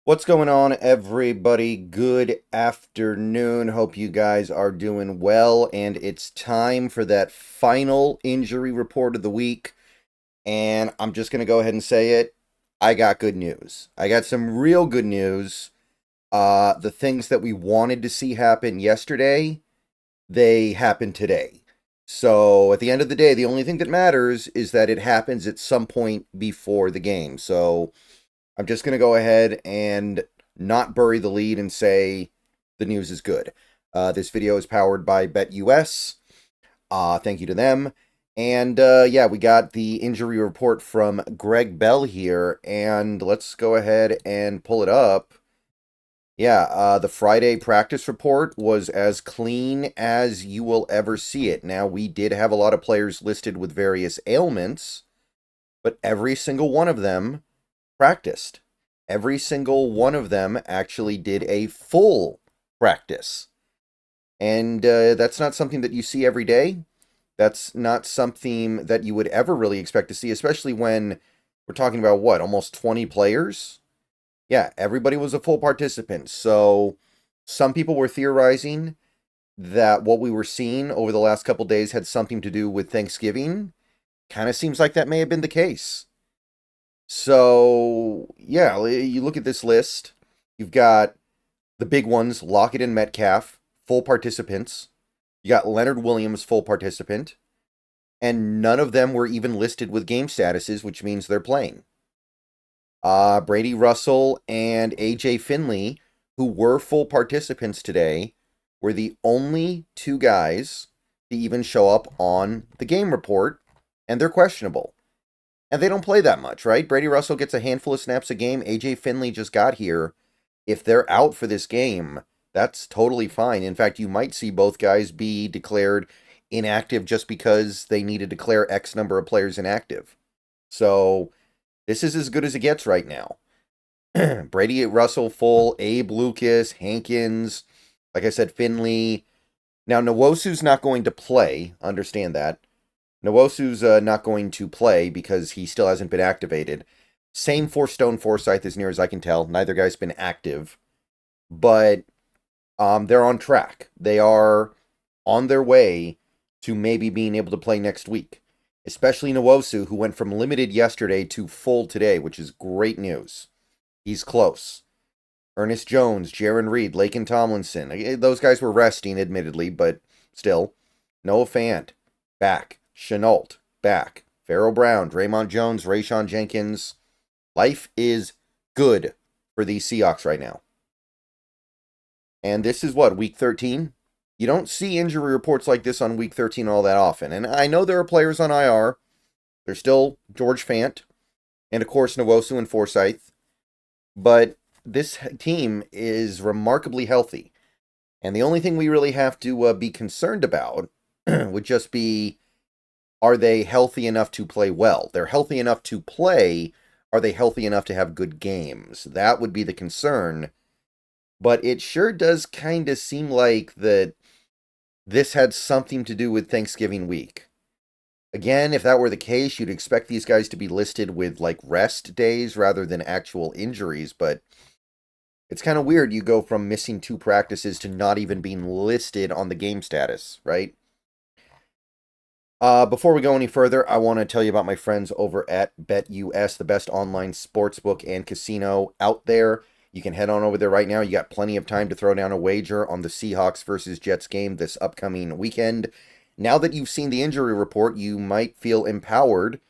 What's going on, everybody? Good afternoon. Hope you guys are doing well, and it's time for that final injury report of the week. And I'm just going to go ahead and say it. I got good news. I got some real good news. The things that we wanted to see happen yesterday, they happened today. So at the end of the day, the only thing that matters is that it happens at some point before the game. So I'm just going to go ahead and not bury the lead and say the news is good. This video is powered by BetUS. Thank you to them. And yeah, we got the injury report from Greg Bell here, and let's go ahead and pull it up. Yeah, the Friday practice report was as clean as you will ever see it. Now, we did have a lot of players listed with various ailments, but every single one of them practiced. Every single one of them actually did a full practice. And that's not something that you see every day. That's not something that you would ever really expect to see, especially when we're talking about what, almost 20 players? Yeah, everybody was a full participant. So some people were theorizing that what we were seeing over the last couple days had something to do with Thanksgiving. Kind of seems like that may have been the case. So, yeah, you look at this list. You've got the big ones, Lockett and Metcalf, full participants. You got Leonard Williams, full participant. And none of them were even listed with game statuses, which means they're playing. Brady Russell and AJ Finley, who were full participants today, were the only two guys to even show up on the game report, and they're questionable. And they don't play that much, right? Brady Russell gets a handful of snaps a game. AJ Finley just got here. If they're out for this game, that's totally fine. In fact, you might see both guys be declared inactive just because they need to declare X number of players inactive. So this is as good as it gets right now. Brady Russell full, Abe Lucas, Hankins, like I said, Finley. Now, Nwosu's not going to play. Understand that. Nwosu's not going to play because he still hasn't been activated. Same for Stone Forsythe as near as I can tell. Neither guy's been active. But they're on track. They are on their way to maybe being able to play next week. Especially Nwosu, who went from limited yesterday to full today, which is great news. He's close. Ernest Jones, Jaron Reed, Laken Tomlinson. Those guys were resting, admittedly, but still. Noah Fant, back. Chenault, back. Pharaoh Brown, Draymond Jones, Rayshon Jenkins. Life is good for these Seahawks right now. And this is what, week 13? You don't see injury reports like this on week 13 all that often. And I know there are players on IR. There's still George Fant. And of course, Nwosu and Forsythe. But this team is remarkably healthy. And the only thing we really have to be concerned about would just be, are they healthy enough to play well? They're healthy enough to play. Are they healthy enough to have good games? That would be the concern. But it sure does kind of seem like that this had something to do with Thanksgiving week. Again, if that were the case, you'd expect these guys to be listed with like rest days rather than actual injuries, but it's kind of weird you go from missing 2 practices to not even being listed on the game status, right? Before we go any further, I want to tell you about my friends over at BetUS, the best online sportsbook and casino out there. You can head on over there right now. You got plenty of time to throw down a wager on the Seahawks versus Jets game this upcoming weekend. Now that you've seen the injury report, you might feel empowered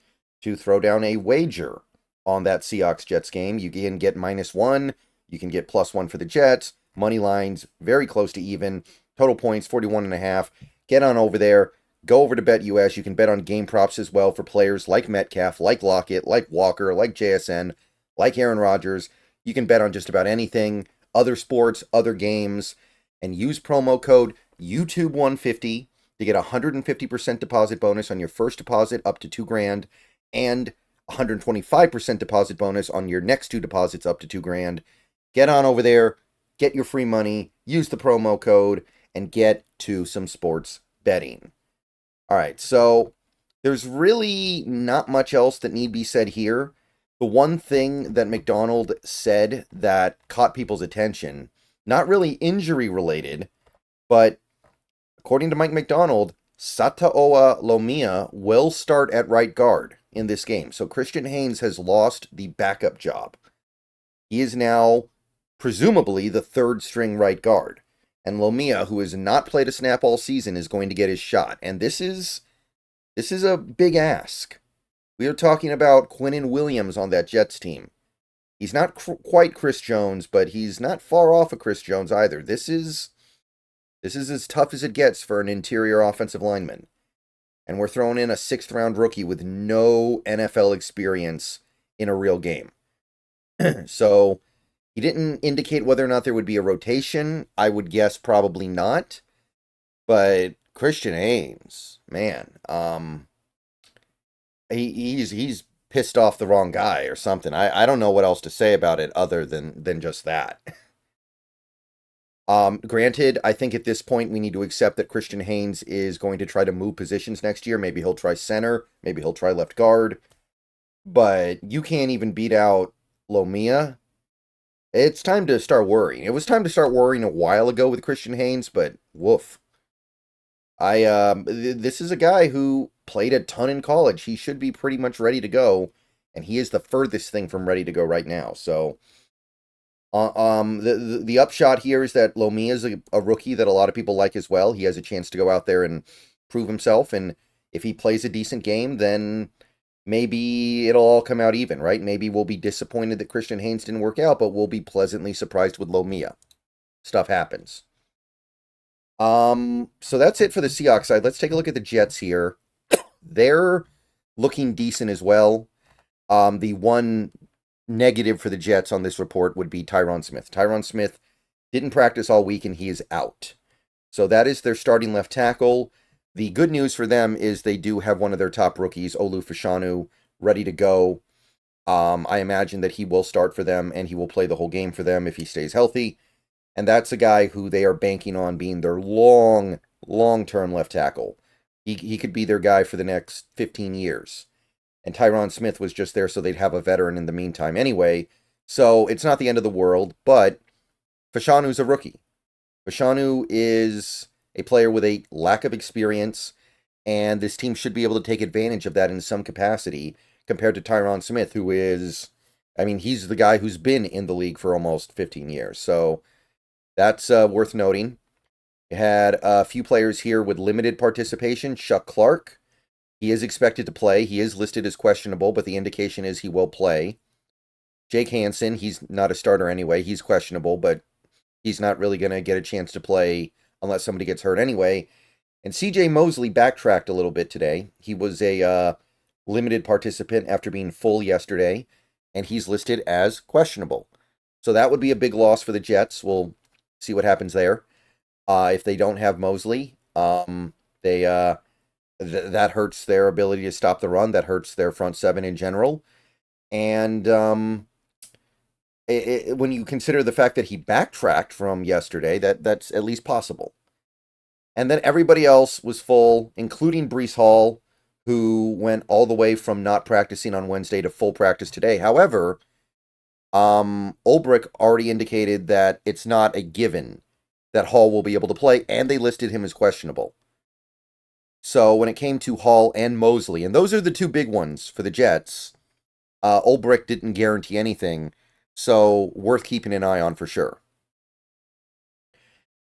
to throw down a wager on that Seahawks Jets game. You can get -1. You can get +1 for the Jets. Money lines very close to even. Total points 41.5. Get on over there. Go over to BetUS. You can bet on game props as well for players like Metcalf, like Lockett, like Walker, like JSN, like Aaron Rodgers. You can bet on just about anything, other sports, other games, and use promo code YouTube150 to get a 150% deposit bonus on your first deposit up to $2,000 and 125% deposit bonus on your next 2 deposits up to $2,000. Get on over there, get your free money, use the promo code, and get to some sports betting. All right, so there's really not much else that need be said here. The one thing that McDonald said that caught people's attention, not really injury related, but according to Mike McDonald, Sataoa Laumea will start at right guard in this game. So Christian Haynes has lost the backup job. He is now presumably the third string right guard. And Laumea, who has not played a snap all season, is going to get his shot. And this is a big ask. We are talking about Quinnen Williams on that Jets team. He's not quite Chris Jones, but he's not far off of Chris Jones either. This is as tough as it gets for an interior offensive lineman. And we're throwing in a 6th-round rookie with no NFL experience in a real game. So he didn't indicate whether or not there would be a rotation. I would guess probably not. But Christian Haynes, man, he's pissed off the wrong guy or something. I don't know what else to say about it other than just that. Granted, I think at this point we need to accept that Christian Haynes is going to try to move positions next year. Maybe he'll try center, maybe he'll try left guard. But you can't even beat out Laumea. It's time to start worrying. It was time to start worrying a while ago with Christian Haynes, but woof. This is a guy who played a ton in college. He should be pretty much ready to go, and he is the furthest thing from ready to go right now. So, the upshot here is that Laumea is a rookie that a lot of people like as well. He has a chance to go out there and prove himself, and if he plays a decent game, then maybe it'll all come out even, right? Maybe we'll be disappointed that Christian Haynes didn't work out, but we'll be pleasantly surprised with Laumea. Stuff happens. So that's it for the Seahawks side. Let's take a look at the Jets here. They're looking decent as well. The one negative for the Jets on this report would be Tyron Smith. Tyron Smith didn't practice all week and he is out. So that is their starting left tackle. The good news for them is they do have one of their top rookies, Olu Fashanu, ready to go. I imagine that he will start for them and he will play the whole game for them if he stays healthy. And that's a guy who they are banking on being their long-term left tackle. He could be their guy for the next 15 years. And Tyron Smith was just there so they'd have a veteran in the meantime anyway. So it's not the end of the world, but Fashanu's a rookie. Fashanu is a player with a lack of experience, and this team should be able to take advantage of that in some capacity compared to Tyron Smith, who is, he's the guy who's been in the league for almost 15 years. So that's worth noting. You had a few players here with limited participation. Chuck Clark, he is expected to play. He is listed as questionable, but the indication is he will play. Jake Hansen, he's not a starter anyway. He's questionable, but he's not really going to get a chance to play unless somebody gets hurt anyway. And CJ Mosley backtracked a little bit today. He was a limited participant after being full yesterday, and he's listed as questionable. So that would be a big loss for the Jets. We'll see what happens there. If they don't have Mosley, that hurts their ability to stop the run. That hurts their front seven in general. And when you consider the fact that he backtracked from yesterday, that's at least possible. And then everybody else was full, including Breece Hall, who went all the way from not practicing on Wednesday to full practice today. However, Ulbrich already indicated that it's not a given that Hall will be able to play, and they listed him as questionable. So when it came to Hall and Mosley, and those are the two big ones for the Jets, Ulbrich didn't guarantee anything, so worth keeping an eye on for sure.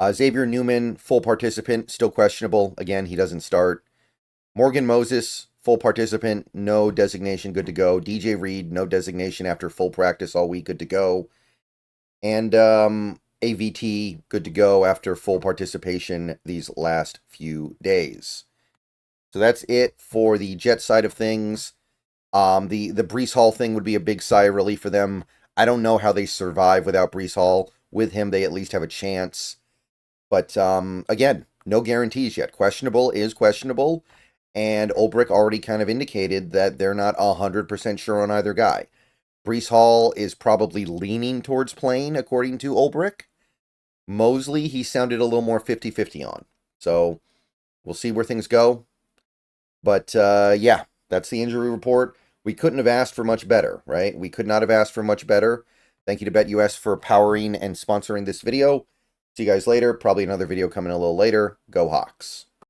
Xavier Newman, full participant, still questionable. Again, he doesn't start. Morgan Moses, full participant, no designation, good to go. DJ Reed, no designation after full practice all week, good to go. And AVT, good to go after full participation these last few days. So that's it for the Jet side of things. The Breece Hall thing would be a big sigh of relief for them. I don't know how they survive without Breece Hall. With him, they at least have a chance. But again, no guarantees yet. Questionable is questionable. And Ulbrich already kind of indicated that they're not 100% sure on either guy. Breece Hall is probably leaning towards playing, according to Ulbrich. Mosley, he sounded a little more 50-50 on. So we'll see where things go. But yeah, that's the injury report. We couldn't have asked for much better, right? We could not have asked for much better. Thank you to BetUS for powering and sponsoring this video. See you guys later. Probably another video coming a little later. Go Hawks.